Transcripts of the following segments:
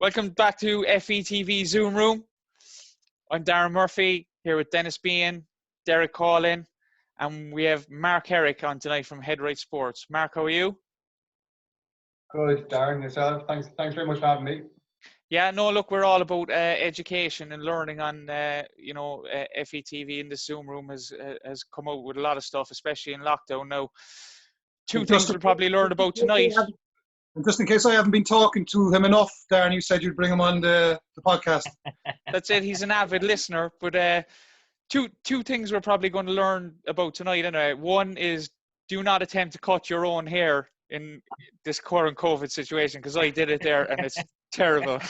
Welcome back to FVTV Zoom Room. I'm Darren Murphy here with Dennis Bean, Derek Collin, and we have Mark Herrick on tonight from Headrite Sports. Mark, how are you? Good, Darren, yourself. Thanks very much for having me. Yeah, no, look, we're all about education and learning on, FVTV in the Zoom Room has come out with a lot of stuff, especially in lockdown now. Two things we'll probably learn about tonight. And just in case I haven't been talking to him enough, Darren, you said you'd bring him on the podcast. That's it. He's an avid listener. But two things we're probably going to learn about tonight anyway. One is do not attempt to cut your own hair in this current COVID situation, because I did it there and it's terrible.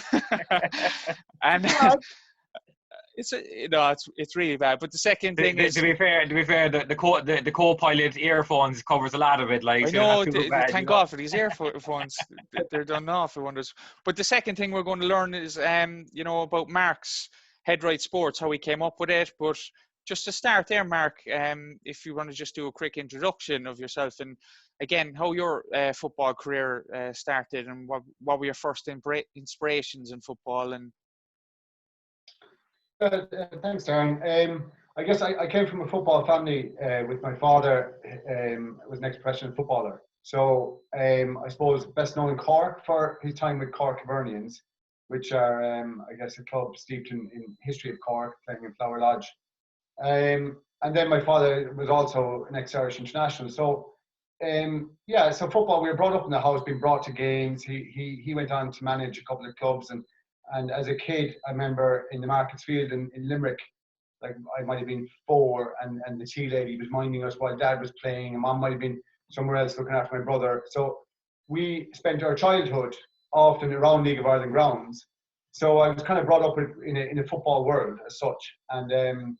And it's really bad. But the second thing is, to be fair, the co-pilot earphones covers a lot of it. Like, I know, thank God for these earphones. They're done awful wonders. But the second thing we're going to learn is, about Mark's Headrite Sports, how he came up with it. But just to start there, Mark, if you want to just do a quick introduction of yourself and again, how your football career started and what were your first inspirations in football and. Thanks, Darren. I guess I came from a football family with my father was an ex-professional footballer. So I suppose best known in Cork for his time with Cork Hibernians, which are, I guess, a club steeped in history of Cork, playing in Flower Lodge. And then my father was also an ex-Irish international. So, so football, we were brought up in the house, being brought to games. He went on to manage a couple of clubs and as a kid, I remember in the Markets Field in Limerick, like I might have been 4 and the tea lady was minding us while Dad was playing and Mom might have been somewhere else looking after my brother. So we spent our childhood often around League of Ireland grounds. So I was kind of brought up in a football world as such. And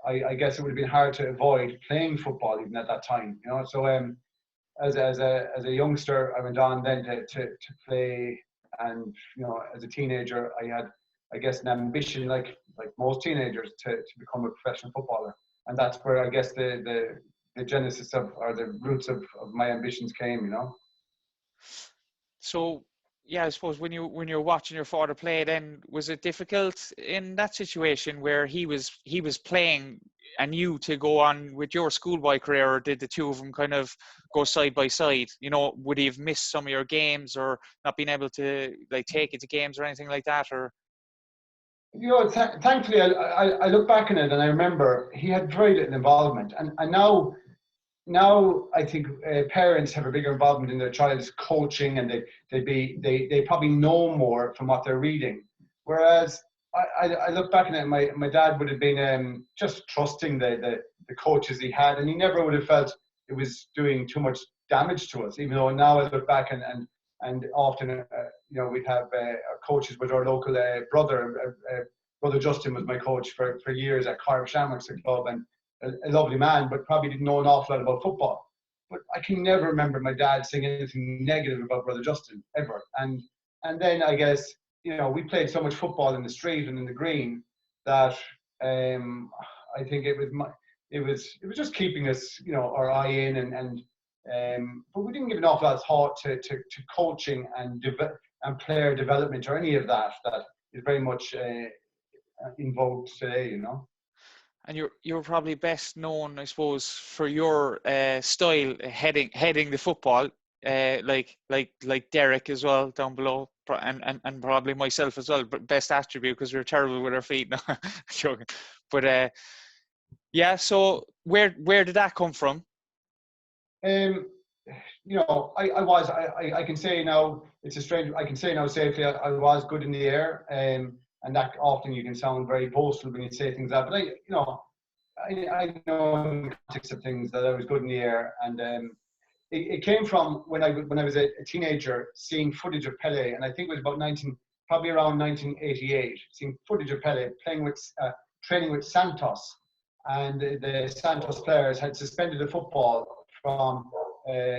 I guess it would have been hard to avoid playing football even at that time, you know. So as a youngster, I went on then to play. And, you know, as a teenager, I had, I guess, an ambition, like most teenagers, to become a professional footballer. And that's where, I guess, the genesis of, or the roots of my ambitions came, you know. So, yeah, I suppose when you're watching your father play, then was it difficult in that situation where he was playing and you to go on with your schoolboy career, or did the two of them kind of go side by side? You know, would he have missed some of your games or not been able to like take it to games or anything like that? Or, you know, thankfully, I look back on it and I remember he had very little involvement, and now I think parents have a bigger involvement in their child's coaching, and they probably know more from what they're reading. Whereas I look back on it, my dad would have been just trusting the coaches he had, and he never would have felt it was doing too much damage to us. Even though now I look back and often we'd have our coaches with our local brother. Brother Justin was my coach for years at Cardiff Shamrocks club, and a lovely man, but probably didn't know an awful lot about football. But I can never remember my dad saying anything negative about Brother Justin, ever. And then I guess, you know, we played so much football in the street and in the green that I think it was just keeping us, you know, our eye in but we didn't give an awful lot of thought to coaching and player development or any of that is very much in vogue today, you know. And you're probably best known, I suppose, for your style heading the football, like Derek as well down below, and probably myself as well. But best attribute because we're terrible with our feet. No, joking. But yeah. So where did that come from? You know, I can say now, it's a strange. I can say now safely I was good in the air. And that often you can sound very boastful when you say things like that. But I know in the context of things that I was good in the air, and it came from when I was a teenager, seeing footage of Pelé, and I think it was about probably around 1988, seeing footage of Pelé training with Santos, and the Santos players had suspended the football from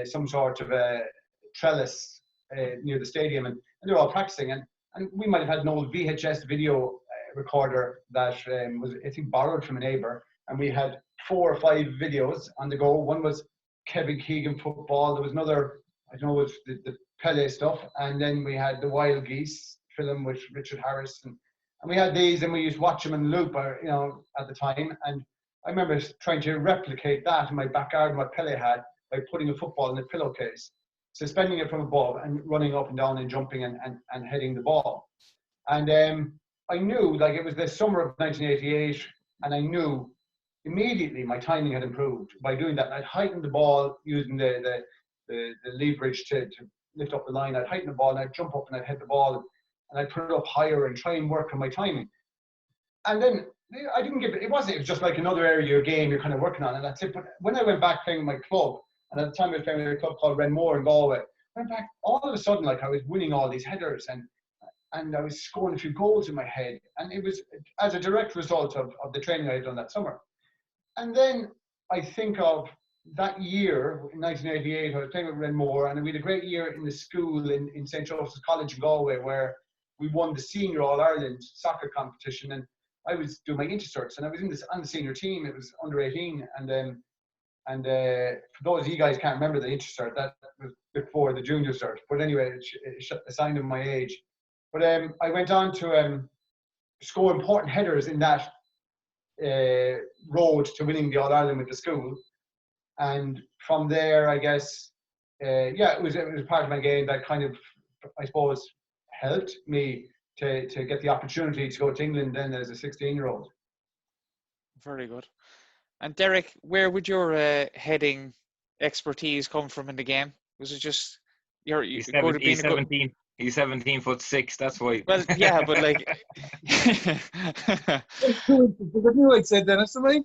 some sort of a trellis near the stadium, and they were all practicing. And we might have had an old VHS video recorder that was, I think, borrowed from a neighbour. And we had 4 or 5 videos on the go. One was Kevin Keegan football. There was another, I don't know, it was the Pelé stuff. And then we had the Wild Geese film with Richard Harris, and we had these, and we used to watch them in loop, at the time. And I remember trying to replicate that in my backyard, my Pele had, by putting a football in a pillowcase, suspending it from above, and running up and down and jumping and heading the ball. And I knew, like, it was the summer of 1988, and I knew immediately my timing had improved by doing that. I'd heightened the ball using the leverage to lift up the line. I'd heighten the ball, and I'd jump up and I'd hit the ball, and I'd put it up higher and try and work on my timing. And then I didn't give it, it was just like another area of your game you're kind of working on, and that's it. But when I went back playing my club, and at the time I was playing in a club called Renmore in Galway, I went back, all of a sudden, like, I was winning all these headers, and I was scoring a few goals in my head. And it was as a direct result of the training I had done that summer. And then I think of that year, in 1988, I was playing with Renmore, and we had a great year in the school in St. Joseph's College in Galway, where we won the senior All-Ireland soccer competition. And I was doing my intercerts, and I was on the senior team. It was under 18. And for those of you guys can't remember the intercert, that was before the junior cert. But anyway, it assigned them my age. But I went on to score important headers in that road to winning the All-Ireland with the school. And from there, I guess, it was part of my game that kind of, I suppose, helped me to get the opportunity to go to England then as a 16-year-old. Very good. And Derek, where would your heading expertise come from in the game? Was it just he's 17? He's 17'6". That's why. Well, yeah, but like. It's 2 inches bigger than you, I'd say, Dennis, am I?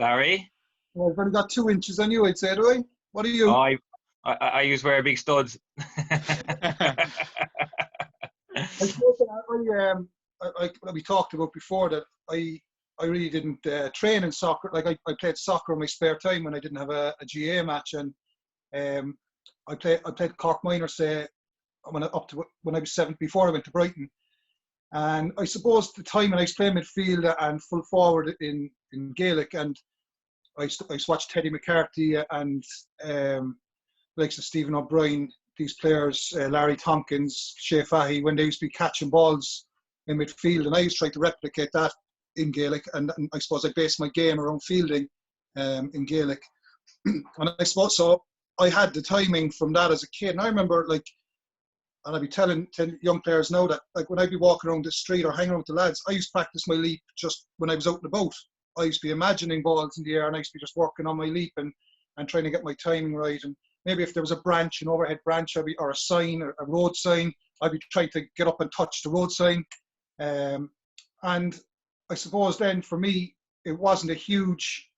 Sorry. Well, I've only got 2 inches on you, I'd say, do I? What are you? Oh, I used to wear big studs. We talked about before that I really didn't train in soccer. Like I played soccer in my spare time when I didn't have a GA match, and I played Cork Minor, say, when I was 7 before I went to Brighton. And I suppose the time when I was playing midfield and full forward in Gaelic, and I used to watch Teddy McCarthy and likes of Stephen O'Brien, these players, Larry Tompkins, Shea Fahy, when they used to be catching balls in midfield, and I used to try to replicate that in Gaelic, and I suppose I based my game around fielding in Gaelic. And I suppose so I had the timing from that as a kid. And I remember, like, and I'd be telling young players now that, like, when I'd be walking around the street or hanging out with the lads, I used to practice my leap just when I was out and about. I used to be imagining balls in the air, and I used to be just working on my leap and trying to get my timing right. And maybe if there was a branch, an overhead branch, or a sign, or a road sign, I'd be trying to get up and touch the road sign. And I suppose then for me, it wasn't a huge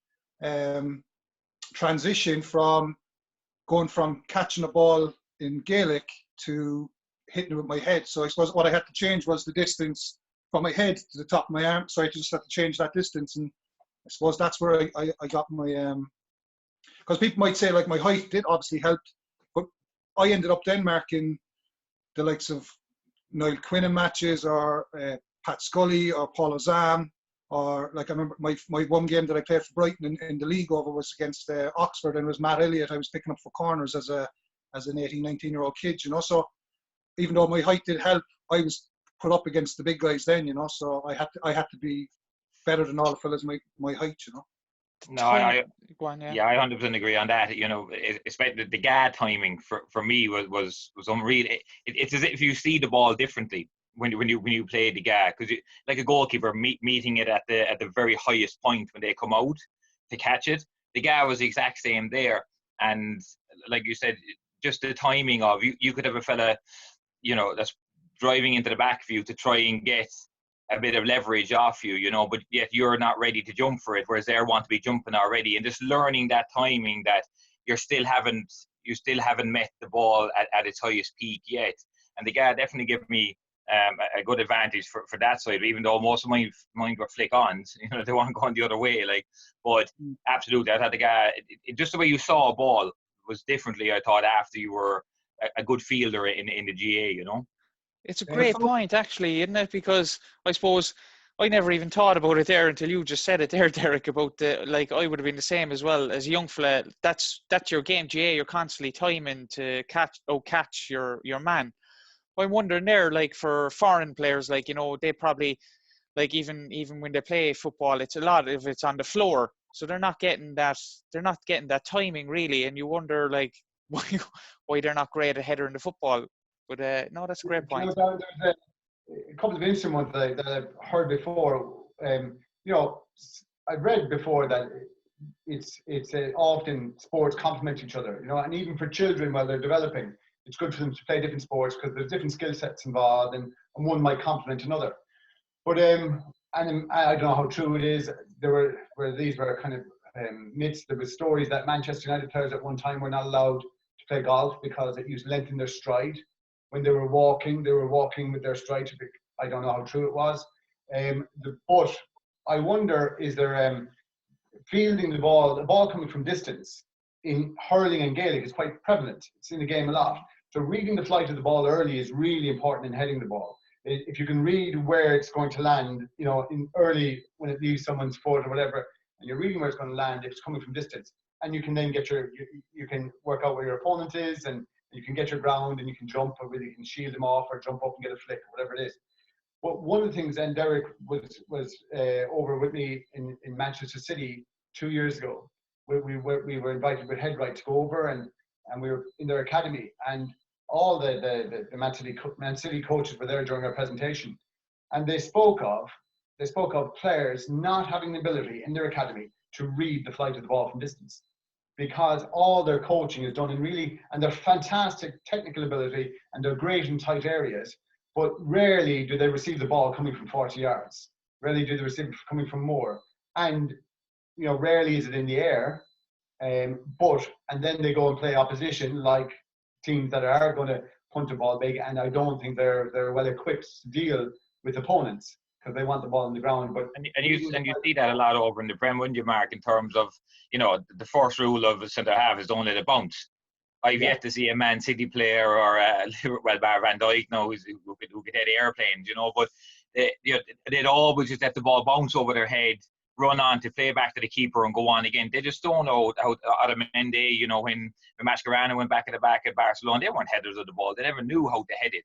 transition from going from catching a ball in Gaelic to hitting it with my head. So I suppose what I had to change was the distance from my head to the top of my arm. So I just had to change that distance. And I suppose that's where I got my, because people might say, like, my height did obviously help, but I ended up then marking the likes of Niall Quinn in matches, or Pat Scully, or Paul Ozam, or, like, I remember my one game that I played for Brighton in the league over was against Oxford, and it was Matt Elliott. I was picking up for corners as an 18, 19-year-old kid, you know. So even though my height did help, I was put up against the big guys then, you know. So I had to be better than all the fellas my height, you know. No, I 100% agree on that. You know, especially the GA timing for me was unreal. It's as if you see the ball differently when you play the GA, because like a goalkeeper meeting it at the very highest point when they come out to catch it. The GA was the exact same there, and like you said, just the timing of you could have a fella, you know, that's driving into the back of you to try and get a bit of leverage off you, you know, but yet you're not ready to jump for it, whereas they want to be jumping already, and just learning that timing, that you still haven't met the ball at its highest peak yet. And the guy definitely gave me a good advantage for that side, even though most of mine were flick-ons, you know, they weren't going the other way, like. But absolutely, I thought the guy, just the way you saw a ball was differently, I thought, after you were a good fielder in the GA, you know. It's a great point, actually, isn't it? Because I suppose I never even thought about it there until you just said it there, Derek, about like, I would have been the same as well as a young fella. That's your game, GA. You're constantly timing to catch your man. I'm wondering there, like for foreign players, like, you know, they probably, like even when they play football, it's a lot if it's on the floor, so they're not getting that timing really, and you wonder like why they're not great at header in the football. But no, that's a great point. There's a couple of interesting ones that I've heard before. You know, I've read before that it's often sports complement each other. You know, and even for children while they're developing, it's good for them to play different sports because there's different skill sets involved, and one might complement another. But and I don't know how true it is. These were kind of myths. There were stories that Manchester United players at one time were not allowed to play golf because it used to lengthen their stride. When they were walking with their stride. I don't know how true it was. But I wonder, is there fielding the ball coming from distance in hurling and Gaelic is quite prevalent. It's in the game a lot. So reading the flight of the ball early is really important in heading the ball. If you can read where it's going to land, you know, in early when it leaves someone's foot or whatever, and you're reading where it's going to land, if it's coming from distance, and you can then get you can work out where your opponent is, and you can get your ground, and you can jump, or really you can shield them off, or jump up and get a flick, or whatever it is. But one of the things, and Derek was over with me in Manchester City 2 years ago. We were invited with headrite to go over, and we were in their academy, and all the Man City coaches were there during our presentation, and they spoke of players not having the ability in their academy to read the flight of the ball from distance, because all their coaching is done and they're fantastic technical ability and they're great in tight areas, but rarely do they receive the ball coming from 40 yards. Rarely do they receive it coming from more, and you know, rarely is it in the air. And then they go and play opposition like teams that are going to punt the ball big, and I don't think they're well equipped to deal with opponents because they want the ball on the ground. But and you see that a lot over in the Prem, wouldn't you, Mark? In terms of, you know, the first rule of a centre half is don't let it bounce. I've yet to see a Man City player or bar Van Dijk now who could hit airplanes, you know. But they'd always just let the ball bounce over their head, run on to play back to the keeper and go on again. They just don't know how Otamendi, you know, when Mascherano went back at the back at Barcelona, they weren't headers of the ball. They never knew how to head it.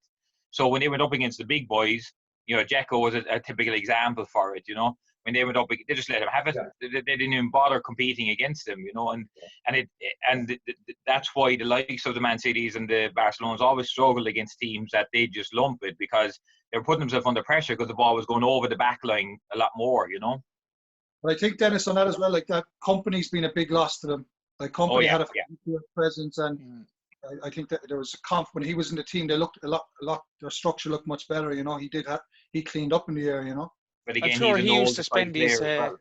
So when they went up against the big boys, you know, Dzeko was a typical example for it, you know. When they went up, they just let him have it. Yeah. They didn't even bother competing against him, you know. And that's why the likes of the Man Cities and the Barcelonas always struggled against teams that they just lump it, because they were putting themselves under pressure because the ball was going over the back line a lot more, you know. But I think, Dennis, on that as well, like that company's been a big loss to them. Like company had a presence, and I think that there was a when he was in the team, they looked a lot. Their structure looked much better. You know, he cleaned up in the air. You know. But again, I'm sure he used to spend these. Well.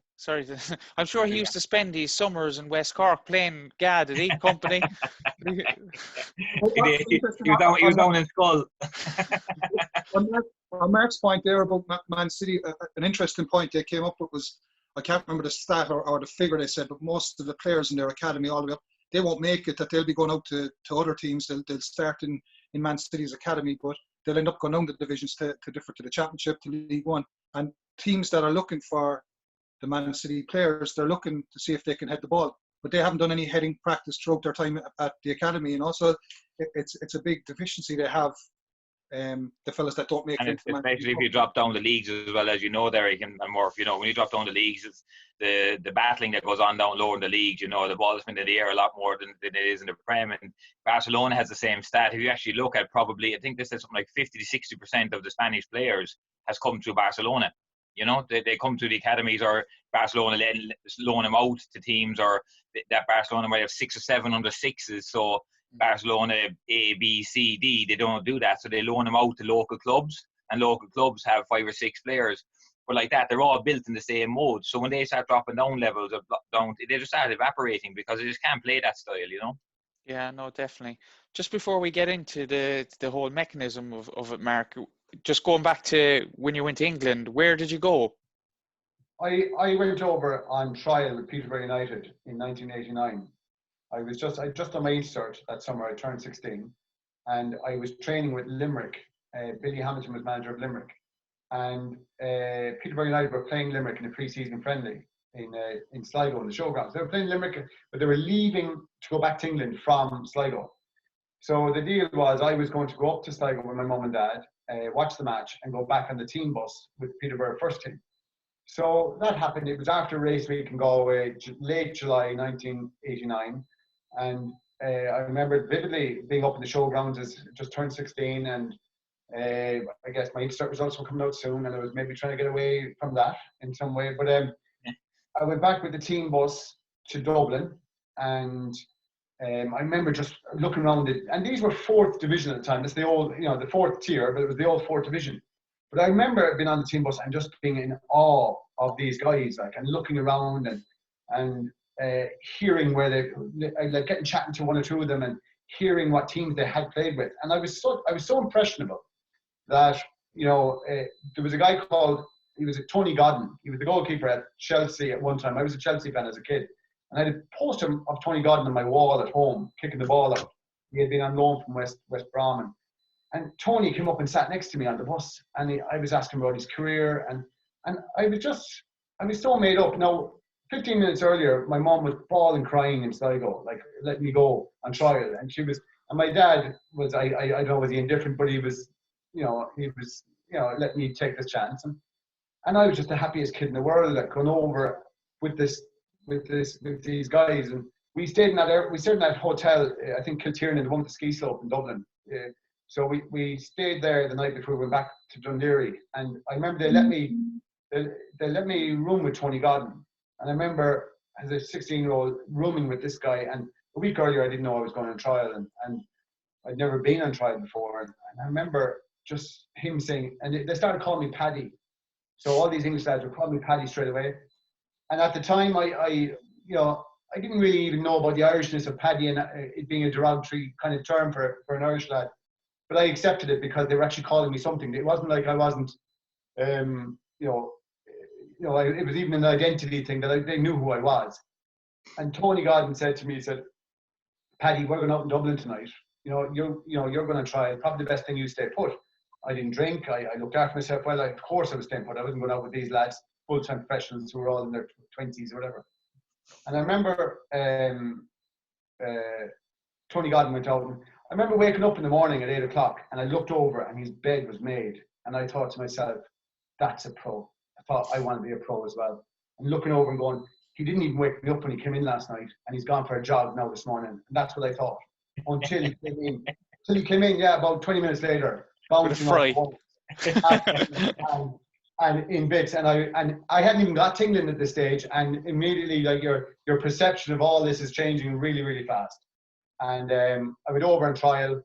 I'm sure he used to spend these summers in West Cork playing GAD at Eat Company. he was down in Skull. On Mark's point there about Man City, an interesting point they came up with was, I can't remember the stat or the figure they said, but most of the players in their academy all the way up, they won't make it, that they'll be going out to other teams. They'll start in Man City's academy, but they'll end up going down the divisions to the Championship, to League One. And teams that are looking for the Man City players, they're looking to see if they can head the ball, but they haven't done any heading practice throughout their time at the academy. And also, it's a big deficiency they have. The fellas that don't make it, especially if you drop down the leagues as well, as you know, Derek and Murph, you know, when you drop down the leagues, it's the battling that goes on down lower in the leagues. You know, the ball's been in the air a lot more than it is in the Prem. And Barcelona has the same stat. If you actually look at, probably, I think this is something like 50 to 60% of the Spanish players has come through Barcelona. You know, they come through the academies, or Barcelona loan them out to teams, or that Barcelona might have 6 or 7 under sixes. So Barcelona A, B, C, D, they don't do that, so they loan them out to local clubs, and local clubs have 5 or 6 players. But like that, they're all built in the same mode. So when they start dropping down levels they just start evaporating because they just can't play that style, you know. Yeah, no, definitely. Just before we get into the whole mechanism of it, Mark, just going back to when you went to England, where did you go? I went over on trial with Peterborough United in 1989. I just done my cert that summer. I turned 16, and I was training with Limerick. Billy Hamilton was manager of Limerick, and Peterborough United were playing Limerick in a pre-season friendly in Sligo in the showgrounds. They were playing Limerick, but they were leaving to go back to England from Sligo. So the deal was I was going to go up to Sligo with my mum and dad, watch the match, and go back on the team bus with Peterborough first team. So that happened. It was after race week in Galway, late July 1989. And I remember vividly being up in the showgrounds as just turned 16, and I guess my Instart results were coming out soon, and I was maybe trying to get away from that in some way. But I went back with the team bus to Dublin, and I remember just looking around it, and these were 4th division at the time. It's the old, the 4th tier, but it was the old 4th division. But I remember being on the team bus and just being in awe of these guys, like, and looking around and hearing where like getting chatting to one or two of them and hearing what teams they had played with. And I was so impressionable that there was a guy called, he was Tony Godden. He was the goalkeeper at Chelsea at one time. I was a Chelsea fan as a kid, and I had a poster of Tony Godden on my wall at home, kicking the ball out. He had been on loan from West Brom, and Tony came up and sat next to me on the bus, and I was asking about his career, and I was so made up. Now, 15 minutes earlier, my mom was bawling, crying in Sligo, like, let me go on trial, and my dad was, I don't know, was he indifferent, but he was let me take this chance, and I was just the happiest kid in the world, like, going over with these guys, and we stayed in that hotel, I think Kiltiernan, the one with the ski slope in Dublin. So we stayed there the night before we went back to Dundee, and I remember they let me room with Tony Godden, and I remember as a 16-year-old rooming with this guy, and a week earlier I didn't know I was going on trial, and I'd never been on trial before, and I remember just him saying, and they started calling me Paddy, so all these English lads would call me Paddy straight away, and at the time I didn't really even know about the Irishness of Paddy and it being a derogatory kind of term for an Irish lad. But I accepted it because they were actually calling me something. It wasn't like I wasn't, it was even an identity thing that they knew who I was. And Tony Godden said to me, he said, Paddy, we're going out in Dublin tonight. You're going to try. Probably the best thing you stay put. I didn't drink. I looked after myself well. Of course I was staying put. I wasn't going out with these lads, full-time professionals who were all in their 20s or whatever. And I remember Tony Godden went out, and I remember waking up in the morning at 8 o'clock, and I looked over and his bed was made, and I thought to myself, that's a pro. I thought I want to be a pro as well. And looking over and going, he didn't even wake me up when he came in last night, and he's gone for a jog now this morning. And that's what I thought until he came in. Until he came in, about 20 minutes later, bouncing off and in bits, and I hadn't even got tingling at this stage, and immediately, like, your perception of all this is changing really, really fast. And I went over on trial,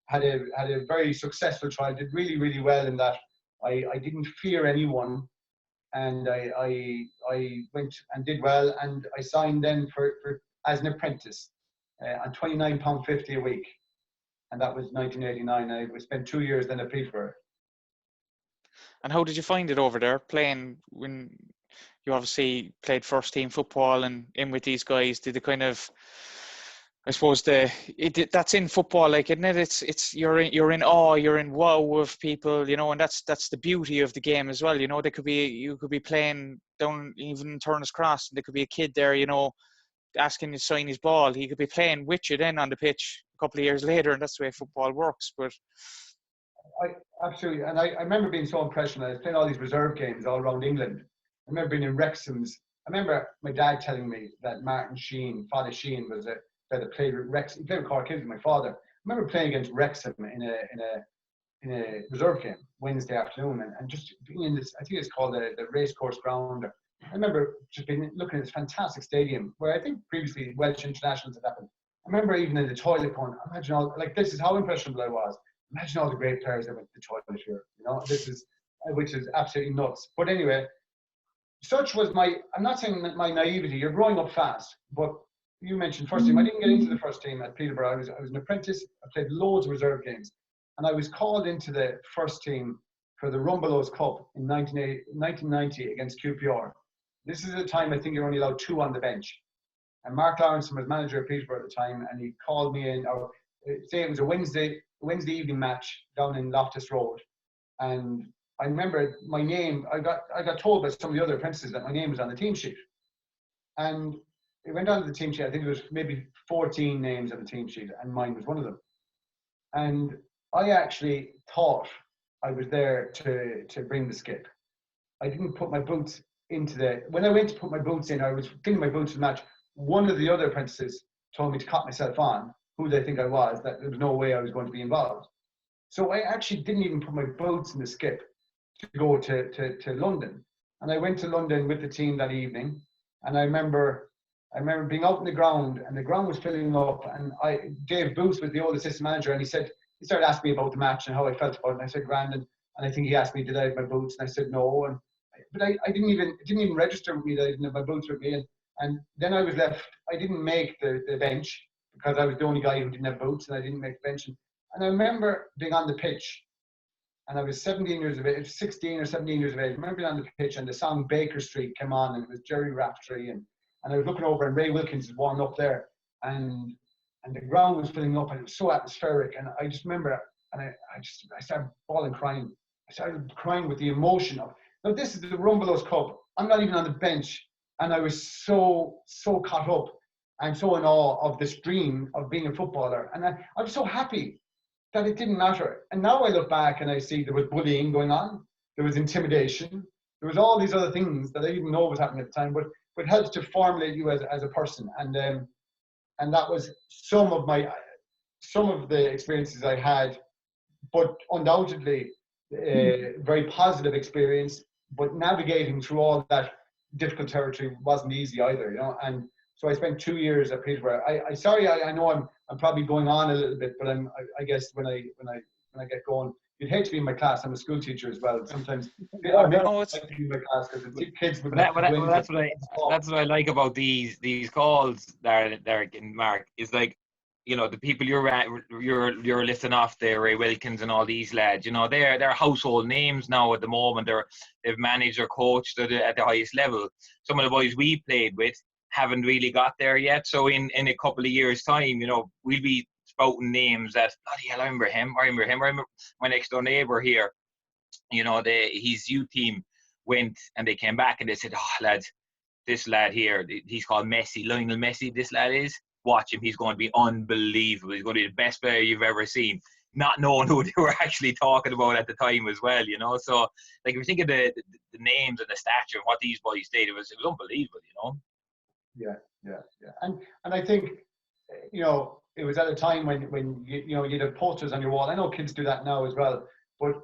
had a very successful trial, did really, really well in that. I didn't fear anyone, and I went and did well, and I signed then for as an apprentice on £29.50 a week, and that was 1989. I spent 2 years then at Peterborough. And how did you find it over there, playing when you obviously played first team football and in with these guys? Did it kind of, I suppose that's in football, like, isn't it? It's you're in awe, you're in wow of people, and that's the beauty of the game as well. You could be playing down even in Turner's Cross, and there could be a kid there, asking you to sign his ball. He could be playing with you then on the pitch a couple of years later, and that's the way football works. But absolutely, and I remember being so impressed when I was playing all these reserve games all around England. I remember being in Wrexham's. I remember my dad telling me that Martin Sheen, Father Sheen, was that played with Wrexham. He played with Cork with my father. I remember playing against Wrexham in a reserve game Wednesday afternoon, and just being in this, I think it's called the Racecourse Ground. I remember just being looking at this fantastic stadium where I think previously Welsh internationals had happened. I remember even in the toilet going, imagine all, like, this is how impressionable I was. Imagine all the great players that went to the toilet here. Which is absolutely nuts. But anyway, such was I'm not saying that my naivety. You're growing up fast, but you mentioned first team. I didn't get into the first team at Peterborough. I was an apprentice. I played loads of reserve games, and I was called into the first team for the Rumbelows Cup in 1990 against QPR. This is a time I think you're only allowed 2 on the bench, and Mark Lawrenson was manager of Peterborough at the time, and he called me in. Say it was a Wednesday evening match down in Loftus Road, and I remember my name. I got told by some of the other apprentices that my name was on the team sheet, and it went on to the team sheet. I think it was maybe 14 names on the team sheet, and mine was one of them. And I actually thought I was there to bring the skip. I didn't put my boots when I went to put my boots in, I was fitting my boots for the match. One of the other apprentices told me to cut myself on, who they think I was, that there was no way I was going to be involved. So I actually didn't even put my boots in the skip to go to London. And I went to London with the team that evening. And I remember being out in the ground, and the ground was filling up. And Dave Booth was the old assistant manager, and he started asking me about the match and how I felt about it. And I said, grand. And I think he asked me, did I have my boots? And I said, no. But I didn't even, it didn't even register with me that I didn't have my boots with me. And then I was left, I didn't make the bench because I was the only guy who didn't have boots, and I didn't make the bench. And I remember being on the pitch, and I was 17 years of age, 16 or 17 years of age. I remember being on the pitch, and the song Baker Street came on, and it was Jerry Raftery, and I was looking over, and Ray Wilkins was warming up there, and the ground was filling up, and it was so atmospheric. And I just remember, and I started bawling, crying. I started crying with the emotion of, now this is the Rumbelows Cup. I'm not even on the bench, and I was so caught up and so in awe of this dream of being a footballer. And I was so happy that it didn't matter. And now I look back and I see there was bullying going on, there was intimidation, there was all these other things that I didn't know was happening at the time, but it helps to formulate you as a person. And that was some of the experiences I had, but undoubtedly very positive experience. But navigating through all that difficult territory wasn't easy either, you know. And so I spent 2 years at Peterborough. I know I'm probably going on a little bit, but I guess when I get going, you'd hate to be in my class. I'm a school teacher as well. Sometimes I never like to be in my class because the kids would. That's what I like about these calls, Derek and Mark, is like, you know, the people you're listing off there, Ray Wilkins and all these lads, you know, they're household names now at the moment. They've managed or coached at the highest level. Some of the boys we played with haven't really got there yet. So in a couple of years' time, you know, we'll be spouting names that, bloody hell, I remember him. I remember my next door neighbour here, you know, his youth team went and they came back and they said, oh, lads, this lad here, he's called Messi, Lionel Messi, this lad is. Watch him, he's going to be unbelievable. He's going to be the best player you've ever seen. Not knowing who they were actually talking about at the time as well, you know. So, like, if you think of the names and the stature and what these boys did, it was unbelievable, you know. Yeah. And I think, you know, it was at a time when you know, you'd have posters on your wall. I know kids do that now as well, but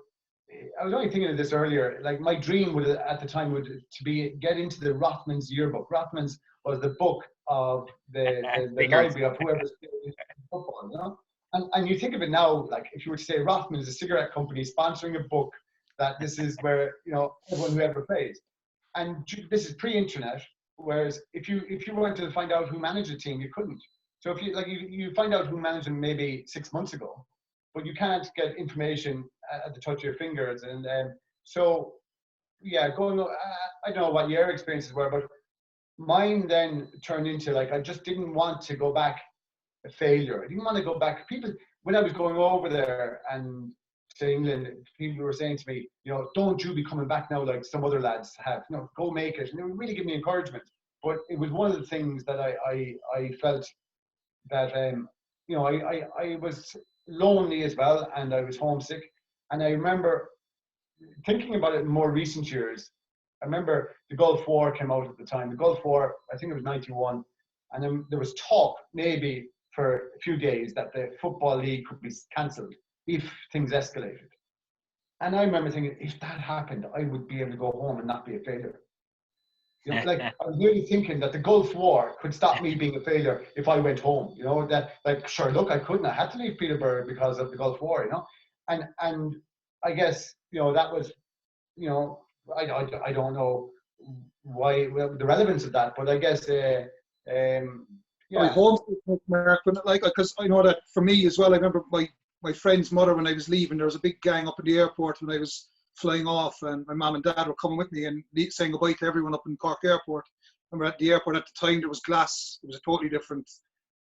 I was only thinking of this earlier. Like, my dream at the time would get into the Rothman's yearbook. Rothman's was the book of the library of whoever's playing football, you know. And you think of it now, like, if you were to say Rothman is a cigarette company sponsoring a book, that this is where, you know, everyone who ever plays. And this is pre-internet, whereas if you wanted to find out who managed a team, you couldn't. So if you find out who managed them maybe 6 months ago, but you can't get information at the touch of your fingers. And so, yeah, I don't know what your experiences were, but mine then turned into, like, I just didn't want to go back a failure. I didn't want to go back. People, when I was going over there and to England, people were saying to me, you know, don't you be coming back now like some other lads have. You know, go make it. And it would really give me encouragement. But it was one of the things that I felt that, you know, I was lonely as well, and I was homesick. And I remember thinking about it in more recent years. I remember the Gulf War came out at the time. The Gulf War, I think it was 91. And then there was talk, maybe for a few days, that the Football League could be cancelled if things escalated. And I remember thinking, if that happened, I would be able to go home and not be a failure. You know, like, I was really thinking that the Gulf War could stop me being a failure if I went home. You know, that, like, sure, look, I couldn't. I had to leave Peterborough because of the Gulf War, you know. And I guess, you know, that was, you know, I don't know why, well, the relevance of that, but I guess, yeah. Homesick, Mark, like, because I know that for me as well, I remember my friend's mother, when I was leaving, there was a big gang up at the airport when I was flying off, and my mum and dad were coming with me and saying goodbye to everyone up in Cork Airport. I remember at the airport at the time there was glass. It was a totally different,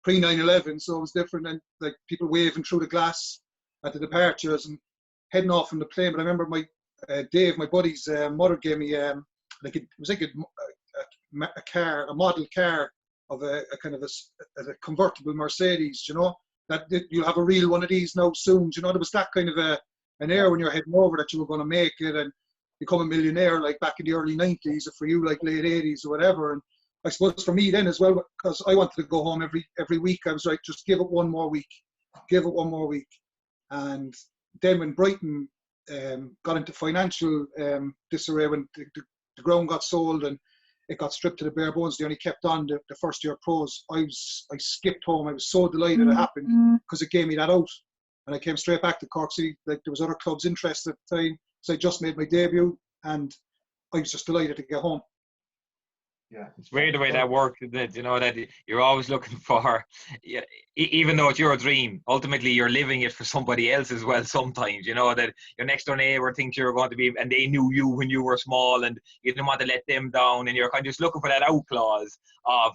pre-9/11, so it was different, and like people waving through the glass at the departures and heading off from the plane. But I remember my Dave, my buddy's mother, gave me like it was like a car, a model car of a kind of a convertible Mercedes, you know. that you'll have a real one of these now soon. You know, there was that kind of an air when you're heading over that you were going to make it and become a millionaire, like back in the early 90s, or for you, like late 80s or whatever. And I suppose for me then as well, because I wanted to go home every week, I was like, just give it one more week. And then when Brighton got into financial disarray, when the ground got sold and it got stripped to the bare bones, they only kept on the first year pros. I skipped home. I was so delighted it happened because it gave me that out. And I came straight back to Cork City. Like, there was other clubs interested at the time. So I just made my debut and I was just delighted to get home. Yeah, it's weird the way that works, isn't it? You know, that you're always looking for, even though it's your dream, ultimately you're living it for somebody else as well sometimes. You know, that your next door neighbour thinks you're going to be, and they knew you when you were small and you didn't want to let them down, and you're kind of just looking for that out clause of,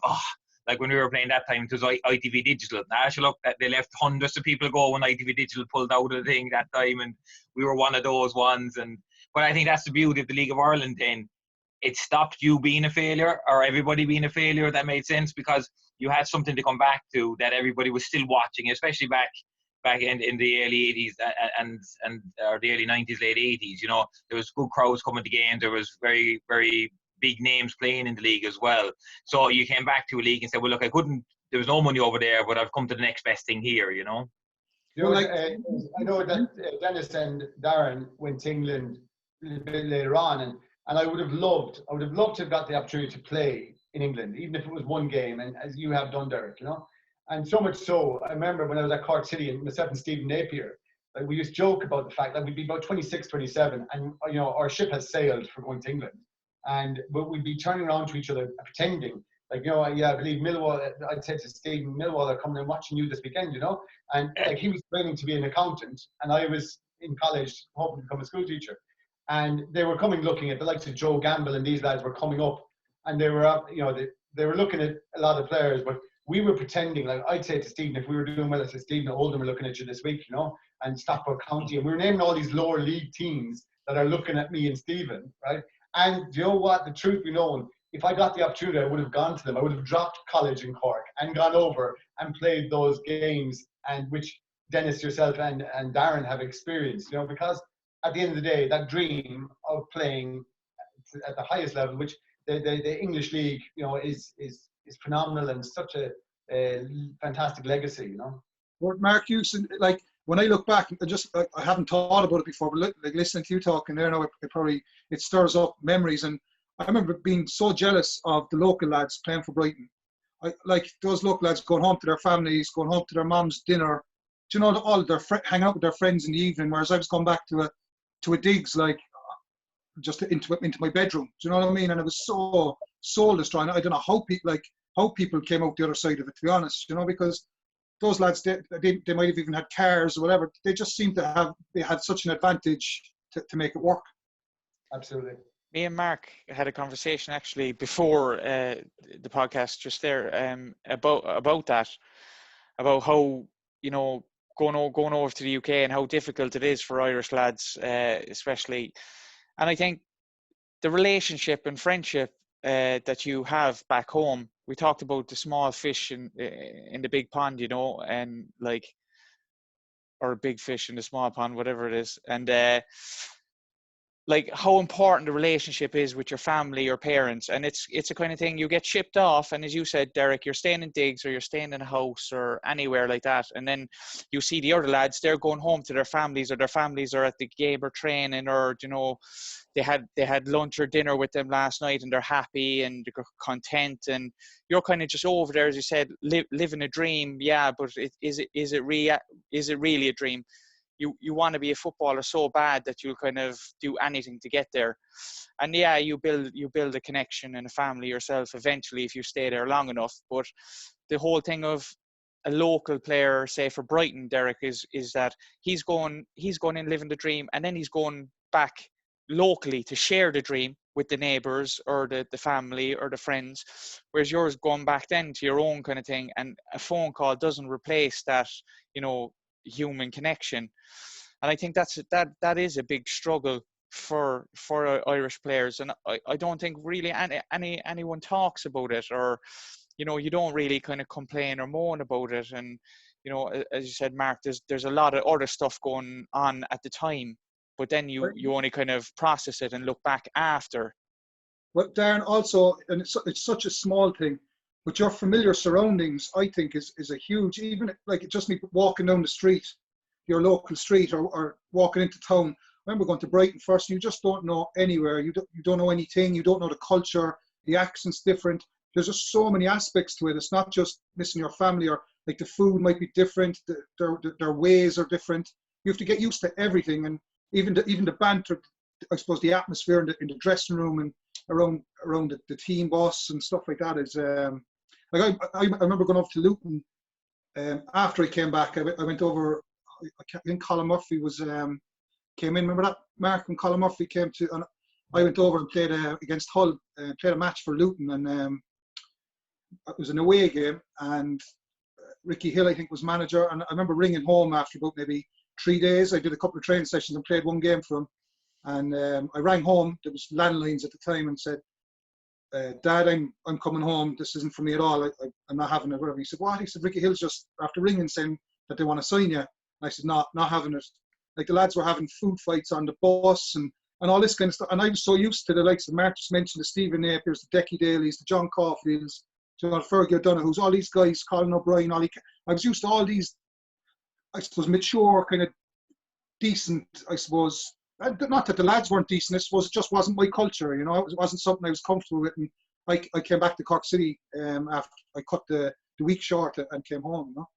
like when we were playing that time, it was ITV Digital. Now, look, they left hundreds of people go when ITV Digital pulled out of the thing that time, and we were one of those ones. But I think that's the beauty of the League of Ireland then. It stopped you being a failure or everybody being a failure. That made sense because you had something to come back to that everybody was still watching, especially back in the early 80s and or the early 90s, late 80s. You know, there was good crowds coming to games. There was very, very big names playing in the league as well. So you came back to a league and said, well, look, there was no money over there, but I've come to the next best thing here, you know? You know, I know that Dennis and Darren went to England a little bit later on, and I would have loved to have got the opportunity to play in England, even if it was one game, and as you have done, Derek, you know. And so much so, I remember when I was at Cork City, and myself and Stephen Napier, like, we used to joke about the fact that we'd be about 26, 27, and you know, our ship has sailed for going to England, but we'd be turning around to each other, pretending like, you know, yeah, I believe Millwall. I'd say to Stephen, Millwall are coming and watching you this weekend, you know. And like, he was training to be an accountant, and I was in college hoping to become a school teacher. And they were coming looking at the likes of Joe Gamble, and these lads were coming up, and they were up, you know, they were looking at a lot of players, but we were pretending. Like, I'd say to Stephen, if we were doing well, I said, Stephen, Oldham are looking at you this week, you know, and Stockport County, and we were naming all these lower league teams that are looking at me and Stephen, right? And you know what? The truth be known, if I got the opportunity, I would have gone to them. I would have dropped college in Cork and gone over and played those games, and which Dennis, yourself, and Darren have experienced, you know, because at the end of the day, that dream of playing at the highest level, which the English League, you know, is phenomenal and such a fantastic legacy, you know. Well, Mark Hewson, like, when I look back, I haven't thought about it before, but like listening to you talking there now, it stirs up memories. And I remember being so jealous of the local lads playing for Brighton. Like those local lads going home to their families, going home to their mom's dinner, you know, all their hanging out with their friends in the evening, whereas I was going back to a digs, like just into my bedroom. Do you know what I mean? And it was so soul destroying. I don't know how people came out the other side of it, to be honest, you know, because those lads, they might have even had cars or whatever. They just seemed to had such an advantage to make it work. Absolutely. Me and Mark had a conversation actually before the podcast just there about that, about how, you know, going over to the UK and how difficult it is for Irish lads, especially. And I think the relationship and friendship that you have back home, we talked about the small fish in the big pond, you know, and like, or a big fish in the small pond, whatever it is. And like how important the relationship is with your family or parents. And it's a kind of thing, you get shipped off, and as you said, Derek, you're staying in digs or you're staying in a house or anywhere like that, and then you see the other lads, they're going home to their families, or their families are at the game or training, or, you know, they had lunch or dinner with them last night and they're happy and they're content, and you're kind of just over there, as you said, living a dream. Yeah, but is it really a dream? You want to be a footballer so bad that you'll kind of do anything to get there. And yeah, you build a connection and a family yourself eventually if you stay there long enough. But the whole thing of a local player, say for Brighton, Derek, is that he's going in living the dream, and then he's going back locally to share the dream with the neighbours or the family or the friends, whereas yours going back then to your own kind of thing, and a phone call doesn't replace that, you know, human connection. And I think that is a big struggle for Irish players, and I don't think really anyone talks about it, or, you know, you don't really kind of complain or moan about it. And you know, as you said, Mark, there's a lot of other stuff going on at the time, but then you only kind of process it and look back after. Well, Darren, also, and it's such a small thing, but your familiar surroundings, I think, is a huge, even like just me walking down the street, your local street, or walking into town. I remember going to Brighton first, you just don't know anywhere. You don't know anything. You don't know the culture. The accent's different. There's just so many aspects to it. It's not just missing your family, or like the food might be different. Their ways are different. You have to get used to everything, and even the banter, I suppose, the atmosphere in the dressing room and around the team boss and stuff like that is like I remember going over to Luton after I came back. I went over. I think Colin Murphy was came in. Remember that, Mark? When Colin Murphy came to, and I went over and played against Hull, played a match for Luton, and it was an away game, and Ricky Hill, I think, was manager. And I remember ringing home after about maybe 3 days. I did a couple of training sessions and played one game for him. And I rang home. There was landlines at the time, and said, "Dad, I'm coming home. This isn't for me at all. I'm not having it." Whatever. He said, "What?" He said, "Ricky Hill's just after ringing saying that they want to sign you." And I said, "Not having it." Like the lads were having food fights on the bus and all this kind of stuff. And I was so used to the likes of Mark just mentioned, the Stephen Napiers, the Decky Dailies, the John Caulfields, Fergie O'Donoghue's, all these guys, Colin O'Brien, I was used to all these, I suppose, mature, kind of decent, I suppose. Not that the lads weren't decent, it just wasn't my culture, you know. It wasn't something I was comfortable with. And I came back to Cork City after I cut the week short and came home, you know.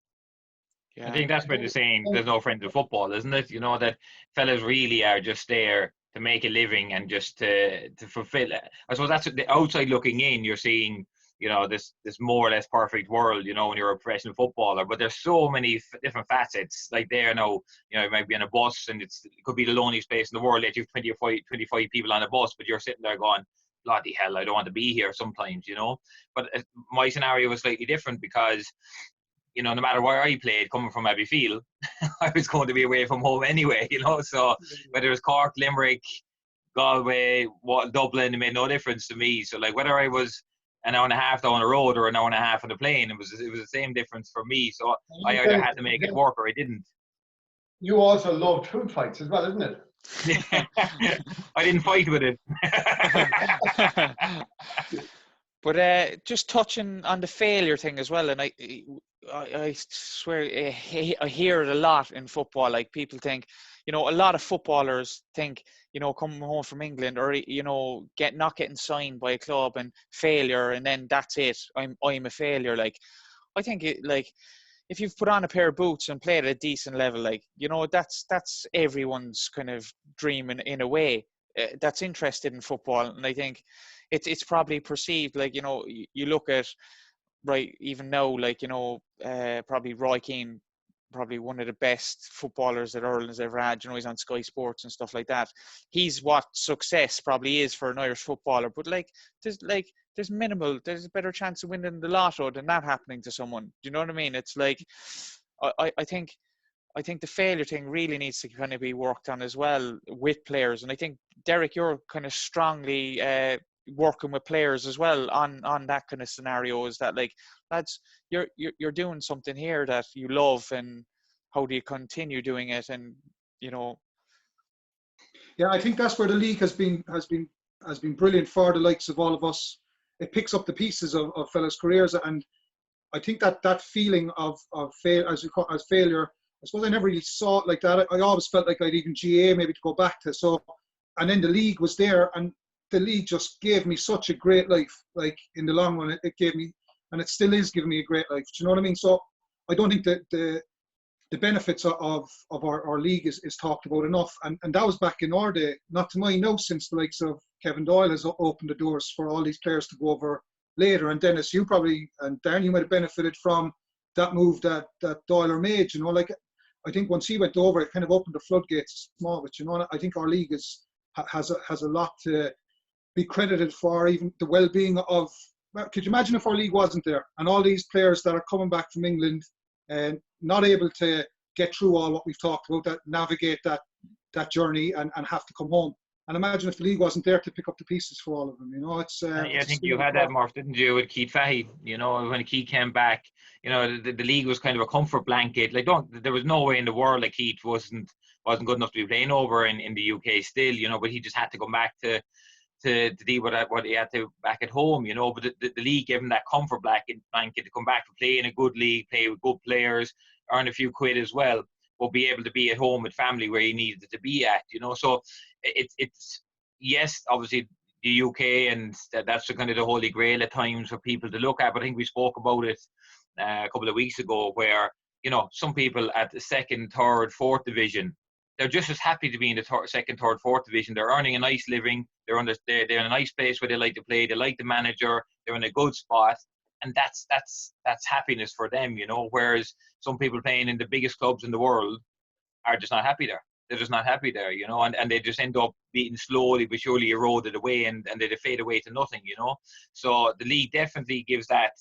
Yeah. I think that's where the saying, there's no friends in football, isn't it? You know, that fellas really are just there to make a living and just to fulfill it. I suppose that's the outside looking in, you're seeing, you know, this more or less perfect world, you know, when you're a professional footballer. But there's so many different facets. Like there now, you know, you might be on a bus and it could be the loneliest place in the world. Yet you have 25 people on a bus, but you're sitting there going, bloody hell, I don't want to be here sometimes, you know. But my scenario was slightly different because, you know, no matter where I played, coming from Abbeyfield, I was going to be away from home anyway, you know. So whether it was Cork, Limerick, Galway, Dublin, it made no difference to me. So like whether I was an hour and a half down the road or an hour and a half on the plane, it was the same difference for me. So I either had to make it work or I didn't. You also loved food fights as well, isn't it? I didn't fight with it. But just touching on the failure thing as well, and I swear I hear it a lot in football. Like people think, you know, a lot of footballers think, you know, coming home from England or, you know, not getting signed by a club and failure, and then that's it. I'm a failure. Like I think if you've put on a pair of boots and played at a decent level, like, you know, that's everyone's kind of dream in a way that's interested in football. And I think it's probably perceived, like, you know, you look at, right, even now, like, you know, probably Roy Keane, probably one of the best footballers that Ireland's ever had. You know, he's on Sky Sports and stuff like that. He's what success probably is for an Irish footballer. But there's a better chance of winning the lotto than that happening to someone. Do you know what I mean? It's like, I think the failure thing really needs to kind of be worked on as well with players. And I think, Derek, you're kind of strongly working with players as well on that kind of scenario. Is that, like, lads, you're doing something here that you love, and how do you continue doing it? And, you know, yeah, I think that's where the league has been brilliant for the likes of all of us. It picks up the pieces of fellas' careers, and I think that feeling of failure, I suppose I never really saw it like that. I always felt like I'd even GA maybe to go back to. So, and then the league was there, and the league just gave me such a great life. Like in the long run, it gave me, and it still is giving me a great life. Do you know what I mean? So I don't think that the benefits of our league is talked about enough. And that was back in our day, not to my know, since the likes of Kevin Doyle has opened the doors for all these players to go over later. And Dennis, you probably, and Darren, you might have benefited from that move that Doyle made. You know, like, I think once he went over, it kind of opened the floodgates small. But, you know, I think our league has a lot to be credited for, even the well-being of. Could you imagine if our league wasn't there, and all these players that are coming back from England and not able to get through all what we've talked about, that navigate that journey and have to come home. And imagine if the league wasn't there to pick up the pieces for all of them. You know, it's. I think you had that, Mark, didn't you, with Keith Fahey? You know, when Keith came back, you know, the league was kind of a comfort blanket. Like, there was no way in the world that Keith wasn't good enough to be playing over in the UK still. You know, but he just had to come back to deal with what he had to back at home. You know, but the league gave him that comfort blanket to come back to play in a good league, play with good players, earn a few quid as well, but be able to be at home with family where he needed to be at. You know, so it's yes, obviously the UK, and that's the kind of the holy grail at times for people to look at. But I think we spoke about it a couple of weeks ago, where, you know, some people at the second, third, fourth division, they're just as happy to be in the second, third, fourth division. They're earning a nice living. They're in a nice place where they like to play. They like the manager. They're in a good spot, and that's happiness for them, you know. Whereas some people playing in the biggest clubs in the world are just not happy there. They're just not happy there, you know, and they just end up being slowly but surely eroded away, and they fade away to nothing, you know. So the league definitely gives that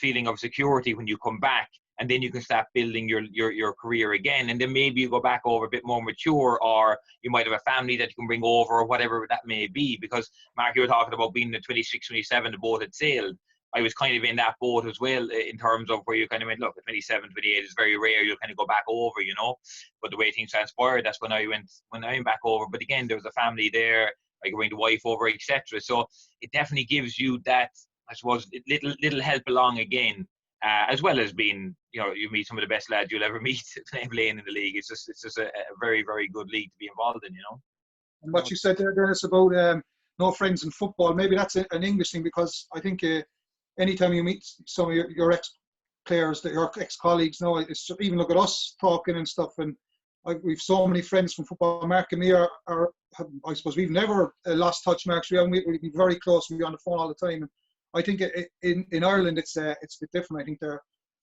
feeling of security when you come back, and then you can start building your career again. And then maybe you go back over a bit more mature, or you might have a family that you can bring over, or whatever that may be. Because, Mark, you were talking about being the 26, 27, the boat had sailed. I was kind of in that boat as well, in terms of where you kind of went, look, at 27, 28 is very rare. You'll kind of go back over, you know. But the way things transpired, that's when I went back over. But again, there was a family there. I could bring the wife over, etc. So it definitely gives you that, I suppose, little help along again, as well as being, you know, you meet some of the best lads you'll ever meet playing in the league. It's just a very, very good league to be involved in, you know. And what you said there, Dennis, about no friends in football, maybe that's an English thing, because I think anytime you meet some of your ex-players, your ex-colleagues, now, it's even look at us talking and stuff, and we've so many friends from football. Mark and me are I suppose we've never lost touch, Mark. We'd be very close. We'd be on the phone all the time. And I think in Ireland it's a bit different. I think they're.